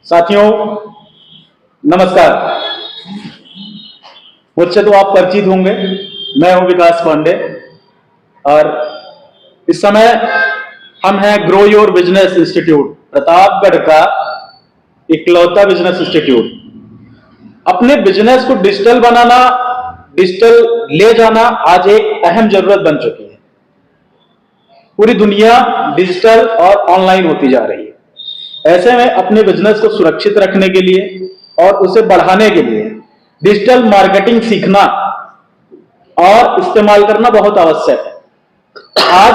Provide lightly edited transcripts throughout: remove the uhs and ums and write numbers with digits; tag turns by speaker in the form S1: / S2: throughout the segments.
S1: साथियों नमस्कार। मुझसे तो आप परिचित होंगे, मैं हूं विकास पांडे और इस समय हम हैं grow your business institute, Pratapgarh का इकलौता बिजनेस इंस्टीट्यूट। अपने बिजनेस को डिजिटल बनाना, डिजिटल ले जाना आज एक अहम जरूरत बन चुकी है। पूरी दुनिया डिजिटल और ऑनलाइन होती जा रही है। ऐसे में अपने बिजनेस को सुरक्षित रखने के लिए और उसे बढ़ाने के लिए डिजिटल मार्केटिंग सीखना और इस्तेमाल करना बहुत आवश्यक है। आज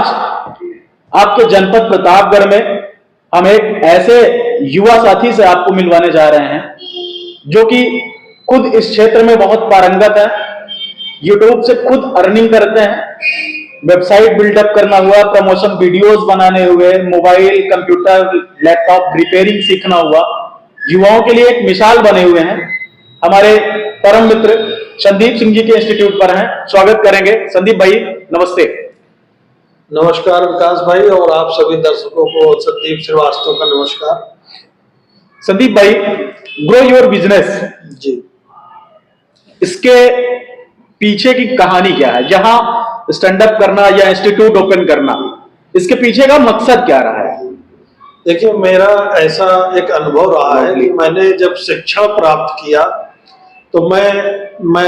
S1: आपके जनपद प्रतापगढ़ में हम एक ऐसे युवा साथी से आपको मिलवाने जा रहे हैं जो कि खुद इस क्षेत्र में बहुत पारंगत है। यूट्यूब से खुद अर्निंग करते हैं, वेबसाइट बिल्डअप करना हुआ, प्रमोशन वीडियोस बनाने हुए, मोबाइल कंप्यूटर लैपटॉप रिपेयरिंग सीखना हुआ, युवाओं के लिए एक मिसाल बने हुए हैं। हमारे परम मित्र संदीप सिंह जी के इंस्टीट्यूट पर हैं। स्वागत करेंगे संदीप भाई, नमस्ते।
S2: नमस्कार विकास भाई और आप सभी दर्शकों को संदीप श्रीवास्तव का नमस्कार।
S1: संदीप भाई, ग्रो योर बिजनेस
S2: जी,
S1: इसके पीछे की कहानी क्या है? जहां स्टैंड अप करना या इंस्टीट्यूट ओपन करना, इसके पीछे का मकसद क्या रहा है?
S2: देखिए मेरा ऐसा एक अनुभव रहा है कि मैंने जब शिक्षण प्राप्त किया तो मैं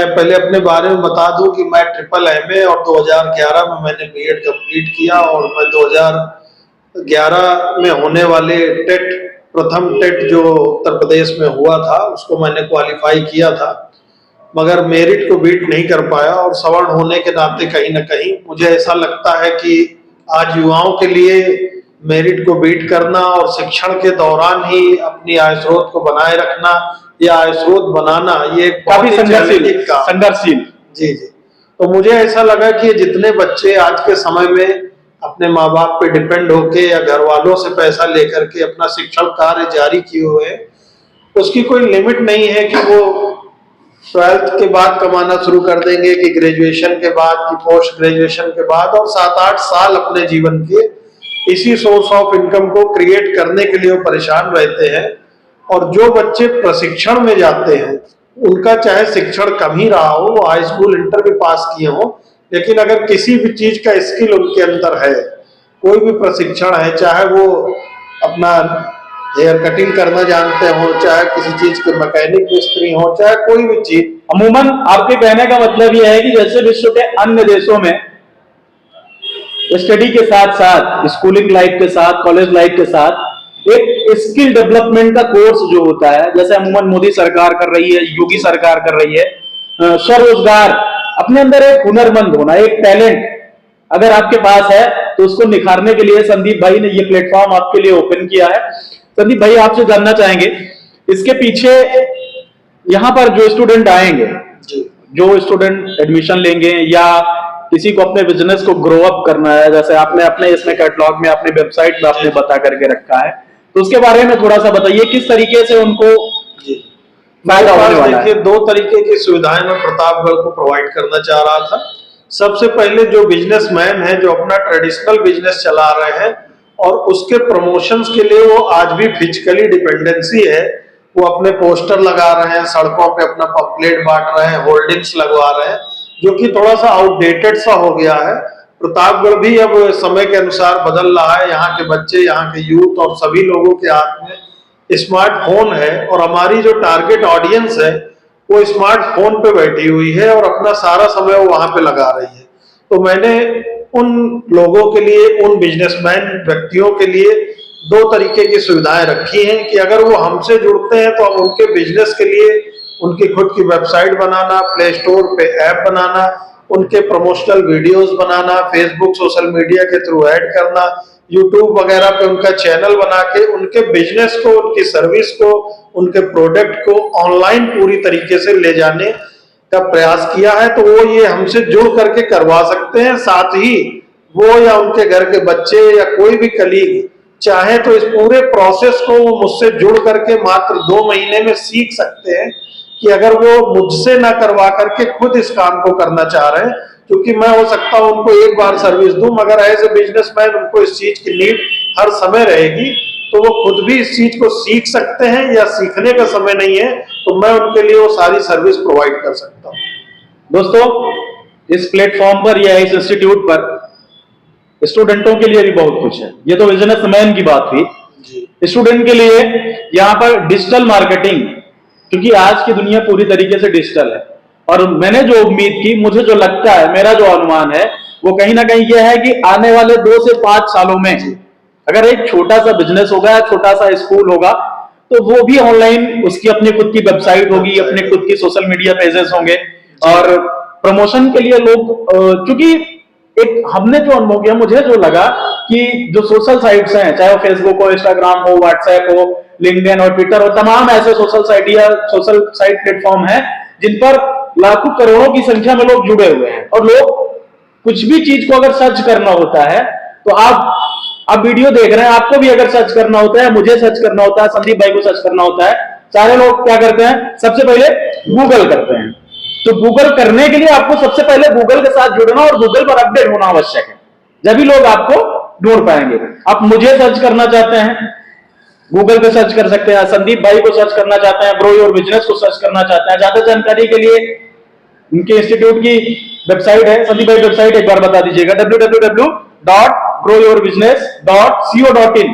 S2: पहले अपने बारे में बता दूं कि मैं MA और 2011 में मैंने B.Ed कंप्लीट किया और मैं 2011 में होने वाले प्रथम टेट जो उत्तर प्रदेश में हुआ था उसको मैंने क्वालिफाई किया था, मगर मेरिट को बीट नहीं कर पाया। और सवर्ण होने के नाते कहीं ना कहीं मुझे ऐसा लगता है कि आज युवाओं के लिए मेरिट को बीट करना और शिक्षण के दौरान ही अपनी आय स्रोत को बनाए रखना या आय स्रोत बनाना ये
S1: काफी संघर्षशील।
S2: जी जी, तो मुझे ऐसा लगा कि जितने बच्चे आज के समय में अपने माँ बाप पे डिपेंड होके या घर वालों से पैसा लेकर के अपना शिक्षण कार्य जारी किए हुए हैं, उसकी कोई लिमिट नहीं है कि वो 12th के बाद कमाना शुरू कर देंगे कि ग्रेजुएशन के बाद कि पोस्ट ग्रेजुएशन के बाद, और 7-8 साल अपने जीवन के इसी सोर्स ऑफ इनकम को क्रिएट करने के लिए वो परेशान रहते हैं। और जो बच्चे प्रशिक्षण में जाते हैं उनका चाहे शिक्षण कम ही रहा हो, वो हाई स्कूल इंटर भी पास किए हो, लेकिन अगर किसी भी चीज का स्किल उनके अंदर है, कोई भी प्रशिक्षण है, चाहे वो अपना हेयर कटिंग करना जानते हो, चाहे किसी चीज के मैकेनिक मिस्त्री हो, चाहे कोई भी चीज।
S1: अमूमन आपके कहने का मतलब यह है कि जैसे विश्व के अन्य देशों में स्टडी के साथ साथ, स्कूलिंग लाइफ के साथ, कॉलेज लाइफ के साथ एक स्किल डेवलपमेंट का कोर्स जो होता है, जैसे अमूमन मोदी सरकार कर रही है, योगी सरकार कर रही है, स्वरोजगार, अपने अंदर एक हुनरमंद होना, एक टैलेंट अगर आपके पास है तो उसको निखारने के लिए संदीप भाई ने ये प्लेटफॉर्म आपके लिए ओपन किया है। संदीप भाई, आपसे जानना चाहेंगे इसके पीछे, यहाँ पर जो स्टूडेंट आएंगे, जो स्टूडेंट एडमिशन लेंगे या किसी को अपने बिजनेस को ग्रो अप करना है, जैसे आपने अपने इसमें कैटलॉग में, अपने वेबसाइट में आपने बता करके रखा है, तो उसके बारे में थोड़ा सा बताइए किस तरीके से उनको फायदा होने वाला है।
S2: देखिए, 2 तरीके की सुविधाएं मैं प्रतापगढ़ को प्रोवाइड करना चाह रहा था। सबसे पहले जो बिजनेसमैन है, जो अपना ट्रेडिशनल बिजनेस चला रहे हैं और उसके प्रमोशंस के लिए वो आज भी फिजिकली डिपेंडेंसी है, वो अपने पोस्टर लगा रहे हैं, सड़कों पे अपना पम्पलेट बांट रहे हैं, होर्डिंग्स लगवा रहे हैं, जो कि थोड़ा सा आउटडेटेड सा हो गया है। प्रतापगढ़ भी अब समय के अनुसार बदल रहा है। यहाँ के बच्चे, यहाँ के यूथ और सभी लोगों के हाथ में स्मार्टफोन है और हमारी जो टारगेट ऑडियंस है वो स्मार्टफोन पे बैठी हुई है और अपना सारा समय वो वहां पे लगा रही है। तो मैंने उन लोगों के लिए, उन बिजनेसमैन व्यक्तियों के लिए 2 तरीके की सुविधाएं रखी हैं कि अगर वो हमसे जुड़ते हैं तो हम उनके बिजनेस के लिए उनकी खुद की वेबसाइट बनाना, प्ले स्टोर पे ऐप बनाना, उनके प्रमोशनल वीडियोस बनाना, फेसबुक सोशल मीडिया के थ्रू ऐड करना, यूट्यूब वगैरह पे उनका चैनल बना के उनके बिजनेस को, उनकी सर्विस को, उनके प्रोडक्ट को ऑनलाइन पूरी तरीके से ले जाने का प्रयास किया है। तो वो ये हमसे जुड़ करके करवा सकते हैं। साथ ही वो या उनके घर के बच्चे या कोई भी कलीग चाहे तो इस पूरे प्रोसेस को वो मुझसे जुड़ करके मात्र 2 महीने में सीख सकते हैं कि अगर वो मुझसे ना करवा करके खुद इस काम को करना चाह रहे हैं, क्योंकि मैं हो सकता हूं उनको एक बार सर्विस दूं, मगर एज ए बिजनेसमैन उनको इस चीज की नीड हर समय रहेगी। तो वो खुद भी इस चीज को सीख सकते हैं या सीखने का समय नहीं है, तो मैं उनके लिए वो सारी सर्विस प्रोवाइड कर सकता हूँ।
S1: दोस्तों, इस प्लेटफॉर्म पर या इस इंस्टीट्यूट पर स्टूडेंटों के लिए भी बहुत कुछ है। ये तो बिजनेसमैन की बात हुई। स्टूडेंट के लिए यहाँ पर डिजिटल मार्केटिंग, क्योंकि आज की दुनिया पूरी तरीके से डिजिटल है, और मैंने जो उम्मीद की, मुझे जो लगता है, मेरा जो अनुमान है, वो कहीं ना कहीं यह है कि आने वाले 2 से 5 सालों में अगर एक छोटा सा बिजनेस होगा या छोटा सा स्कूल होगा, तो वो भी ऑनलाइन, उसकी अपनी खुद की वेबसाइट होगी, अपने खुद की सोशल मीडिया पेजेस होंगे, और प्रमोशन के लिए लोग, क्योंकि एक हमने जो अनुभव किया, मुझे जो लगा कि जो सोशल साइट्स हैं, चाहे वो फेसबुक हो, इंस्टाग्राम हो, व्हाट्सएप हो, लिंक्डइन और ट्विटर हो, तमाम ऐसे सोशल साइट या सोशल साइट प्लेटफॉर्म हैं जिन पर लाखों करोड़ों की संख्या में लोग जुड़े हुए हैं, और लोग कुछ भी चीज को अगर सर्च करना होता है, तो आप वीडियो देख रहे हैं, आपको भी अगर सर्च करना होता है, मुझे सर्च करना होता है, संदीप भाई को सर्च करना होता है, सारे लोग क्या करते हैं, सबसे पहले गूगल करते हैं। तो गूगल करने के लिए आपको सबसे पहले गूगल के साथ जुड़ना और गूगल पर अपडेट होना आवश्यक है, जब भी लोग आपको ढूंढ पाएंगे। आप मुझे सर्च करना चाहते हैं, गूगल पे सर्च कर सकते हैं, संदीप भाई को सर्च करना चाहते हैं, ग्रो योर बिजनेस को सर्च करना चाहते हैं। ज्यादा जानकारी के लिए इनके इंस्टीट्यूट की वेबसाइट है, संदीप भाई वेबसाइट एक बार बता दीजिएगा, www.growyourbusiness.co.in।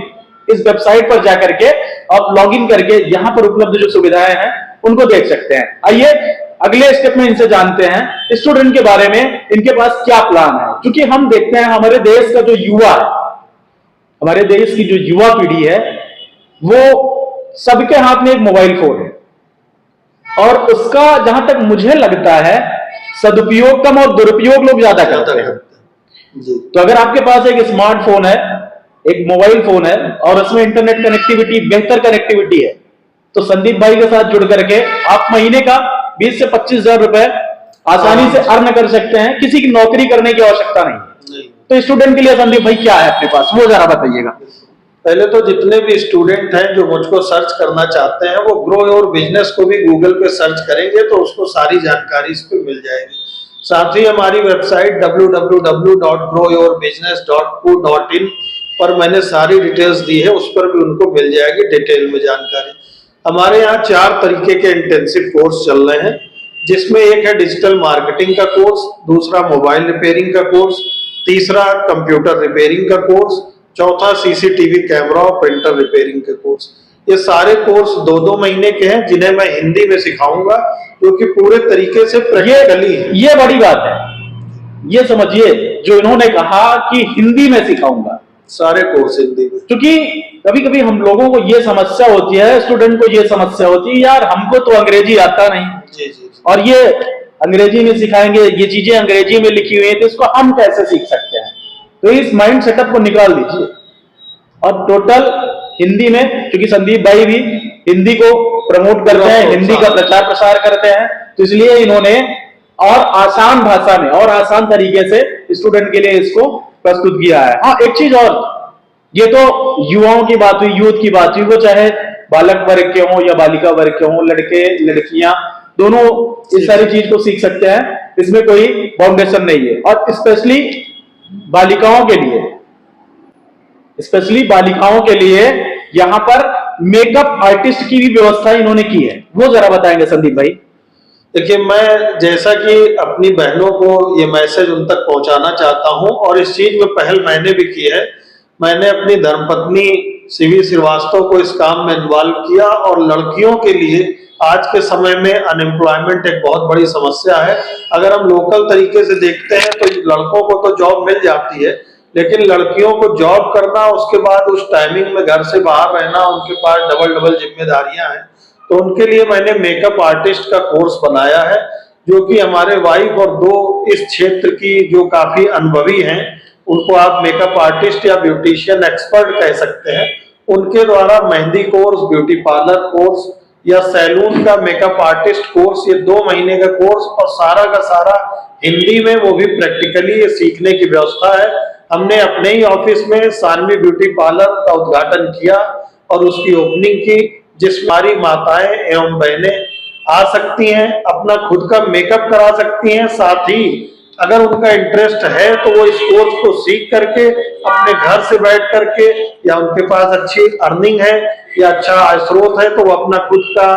S1: इस वेबसाइट पर जाकर के आप लॉगिन करके यहाँ पर उपलब्ध जो सुविधाएं हैं उनको देख सकते हैं। आइए अगले स्टेप में इनसे जानते हैं स्टूडेंट के बारे में, इनके पास क्या प्लान है। क्योंकि हम देखते हैं हमारे देश का जो युवा है, हमारे देश की जो युवा पीढ़ी है, वो सबके हाथ में एक मोबाइल फोन है, और उसका जहां तक मुझे लगता है सदुपयोग कम और दुरुपयोग लोग ज्यादा करते हैं। तो अगर आपके पास एक स्मार्टफोन है, एक मोबाइल फोन है, और उसमें इंटरनेट कनेक्टिविटी, बेहतर कनेक्टिविटी है, तो संदीप भाई के साथ जुड़ करके आप महीने का 20 से 25 हजार रुपए आसानी से अर्न कर सकते हैं, किसी की नौकरी करने की आवश्यकता नहीं। तो स्टूडेंट के लिए संदीप भाई क्या है अपने पास, वो जरा बताइएगा।
S2: पहले तो जितने भी स्टूडेंट हैं जो मुझको सर्च करना चाहते हैं, वो ग्रो योर बिजनेस को भी गूगल पे सर्च करेंगे तो उसको सारी जानकारी इस पे मिल जाएगी। साथ ही हमारी वेबसाइट www.growyourbusiness.co.in पर मैंने सारी डिटेल्स दी है, उस पर भी उनको मिल जाएगी डिटेल में जानकारी। हमारे यहाँ 4 तरीके के इंटेंसिव कोर्स चल रहे हैं, जिसमें एक है डिजिटल मार्केटिंग का कोर्स, दूसरा मोबाइल रिपेयरिंग का कोर्स, तीसरा कंप्यूटर रिपेयरिंग का कोर्स, चौथा सीसीटीवी कैमरा और प्रिंटर रिपेयरिंग के कोर्स। ये सारे कोर्स 2-2 महीने के हैं, जिन्हें मैं हिंदी में सिखाऊंगा, क्योंकि पूरे तरीके से प्रैक्टिकली है।
S1: ये बड़ी बात है, ये समझिए जो इन्होंने कहा कि हिंदी में सिखाऊंगा,
S2: सारे कोर्स हिंदी में।
S1: क्योंकि कभी कभी हम लोगों को ये समस्या होती है, स्टूडेंट को ये समस्या होती है, यार हमको तो अंग्रेजी आता नहीं, और ये अंग्रेजी में सिखाएंगे, ये चीजें अंग्रेजी में लिखी हुई है, तो इसको हम कैसे सीख सकते हैं। तो इस माइंड सेटअप को निकाल दीजिए और टोटल हिंदी में, क्योंकि संदीप भाई भी हिंदी को प्रमोट करते हैं, हिंदी का प्रचार प्रसार करते हैं, तो इसलिए इन्होंने और आसान भाषा में और आसान तरीके से स्टूडेंट के लिए इसको प्रस्तुत किया है। हाँ, एक चीज और, ये तो युवाओं की बात हुई, यूथ की बात हुई, वो चाहे बालक वर्ग के हों या बालिका वर्ग के हों, लड़के लड़कियां दोनों इस सारी चीज को सीख सकते हैं, इसमें कोई बाउंडेशन नहीं है। और स्पेशली बालिकाओं के लिए यहाँ पर मेकअप आर्टिस्ट की भी व्यवस्था इन्होंने की है, वो जरा बताएंगे संदीप भाई।
S2: देखिए, मैं जैसा कि अपनी बहनों को ये मैसेज उन तक पहुंचाना चाहता हूं, और इस चीज में पहल मैंने भी की है। मैंने अपनी धर्मपत्नी सीवी श्रीवास्तव को इस काम में इन्वॉल्व किया, और लड़कियों के लिए आज के समय में अनएम्प्लॉयमेंट एक बहुत बड़ी समस्या है। अगर हम लोकल तरीके से देखते हैं तो लड़कों को तो जॉब मिल जाती है, लेकिन लड़कियों को जॉब करना, उसके बाद उस टाइमिंग में घर से बाहर रहना, उनके पास डबल जिम्मेदारियां हैं। तो उनके लिए मैंने मेकअप आर्टिस्ट का कोर्स बनाया है, जो कि हमारे वाइफ और 2 इस क्षेत्र की जो काफी अनुभवी हैं, उनको आप मेकअप आर्टिस्ट या ब्यूटिशियन एक्सपर्ट कह सकते हैं, उनके द्वारा mehndi course, beauty parlour course या सैलून का मेकअप आर्टिस्ट कोर्स, ये 2 महीने का कोर्स, और सारा का सारा हिंदी में, वो भी प्रैक्टिकली ये सीखने की व्यवस्था है। हमने अपने ही ऑफिस में सानवी ब्यूटी पार्लर का उद्घाटन किया और उसकी ओपनिंग की, जिसमें हमारी माताएं एवं बहनें आ सकती हैं, अपना खुद का मेकअप करा सकती हैं, साथ ही अगर उनका इंटरेस्ट है तो वो इस कोर्स को सीख करके अपने घर से बैठ करके, या उनके पास अच्छी अर्निंग है या अच्छा आय स्रोत है, तो वो अपना खुद का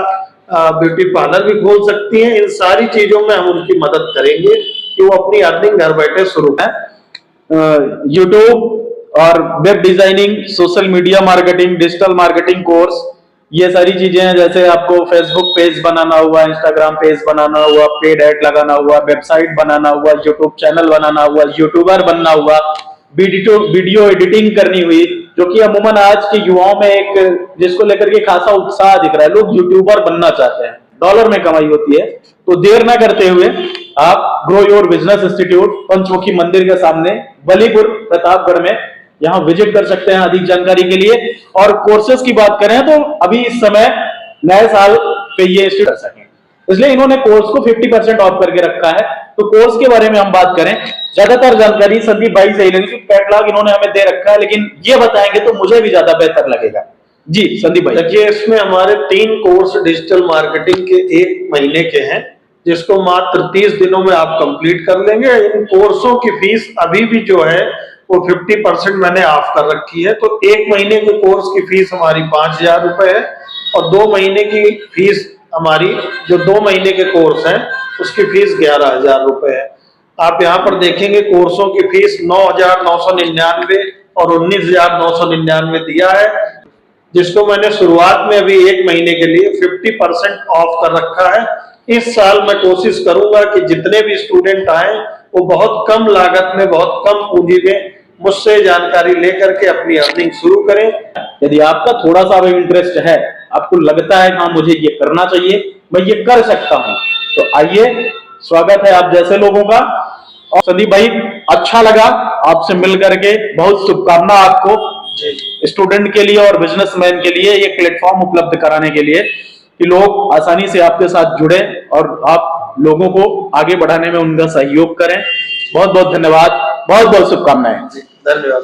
S2: ब्यूटी पार्लर भी खोल सकती हैं। इन सारी चीजों में हम उनकी मदद करेंगे कि वो अपनी अर्निंग घर बैठे शुरू करें।
S1: यूट्यूब और web designing, social media marketing, digital marketing course, ये सारी चीजें हैं। जैसे आपको फेसबुक पेज बनाना हुआ, इंस्टाग्राम पेज बनाना हुआ, पेड ऐड लगाना हुआ, वेबसाइट बनाना हुआ, यूट्यूब चैनल बनाना हुआ, यूट्यूबर बनना हुआ, वीडियो एडिटिंग करनी हुई, जो कि अमूमन आज के युवाओं में एक जिसको लेकर के खासा उत्साह दिख रहा है। लोग यूट्यूबर बनना चाहते हैं, डॉलर में कमाई होती है। तो देर ना करते हुए आप ग्रो योर बिजनेस इंस्टीट्यूट, पंचमुखी मंदिर के सामने, बलीपुर, प्रतापगढ़ में यहाँ विजिट कर सकते हैं अधिक जानकारी के लिए। और कोर्सेज की बात करें तो अभी इस समय नए साल पे ये इंस्टीट्यूट कर सकें, इसलिए इन्होंने कोर्स को 50% ऑफ करके रखा है। तो कोर्स के बारे में हम बात करें, ज्यादातर जानकारी संदीप भाई से ही लेंगे, कैटलॉग इन्होंने हमें दे रखा है, लेकिन ये बताएंगे तो मुझे भी ज्यादा बेहतर लगेगा। जी संदीप भाई।
S2: देखिए, इसमें हमारे 3 कोर्स डिजिटल मार्केटिंग के 1 महीने के हैं, जिसको मात्र 30 दिनों में आप कंप्लीट कर लेंगे। इन कोर्सों की फीस अभी भी जो है वो 50% मैंने ऑफ कर रखी है। तो 1 महीने के कोर्स की फीस हमारी 5,000 रुपए है, और 2 महीने की फीस हमारी, जो 2 महीने के कोर्स हैं, उसकी फीस 11,000 रुपए है। आप यहाँ पर देखेंगे कोर्सों की फीस 9,999 और 19,999 दिया है, जिसको मैंने शुरुआत में अभी 1 महीने के लिए 50% ऑफ कर रखा है। इस साल मैं कोशिश करूंगा कि जितने भी स्टूडेंट आए वो बहुत कम लागत में, बहुत कम पूंजी में मुझसे जानकारी लेकर के अपनी अर्निंग शुरू करें।
S1: यदि आपका थोड़ा सा भी इंटरेस्ट है, आपको लगता है हाँ मुझे ये करना चाहिए, मैं ये कर सकता हूं, तो आइए, स्वागत है आप जैसे लोगों का। और संदीप भाई, अच्छा लगा आपसे मिल करके, बहुत शुभकामना आपको स्टूडेंट के लिए और बिजनेसमैन के लिए ये प्लेटफॉर्म उपलब्ध कराने के लिए, कि लोग आसानी से आपके साथ जुड़े और आप लोगों को आगे बढ़ाने में उनका सहयोग करें। बहुत बहुत धन्यवाद, बहुत बहुत शुभकामनाएं।
S2: धन्यवाद।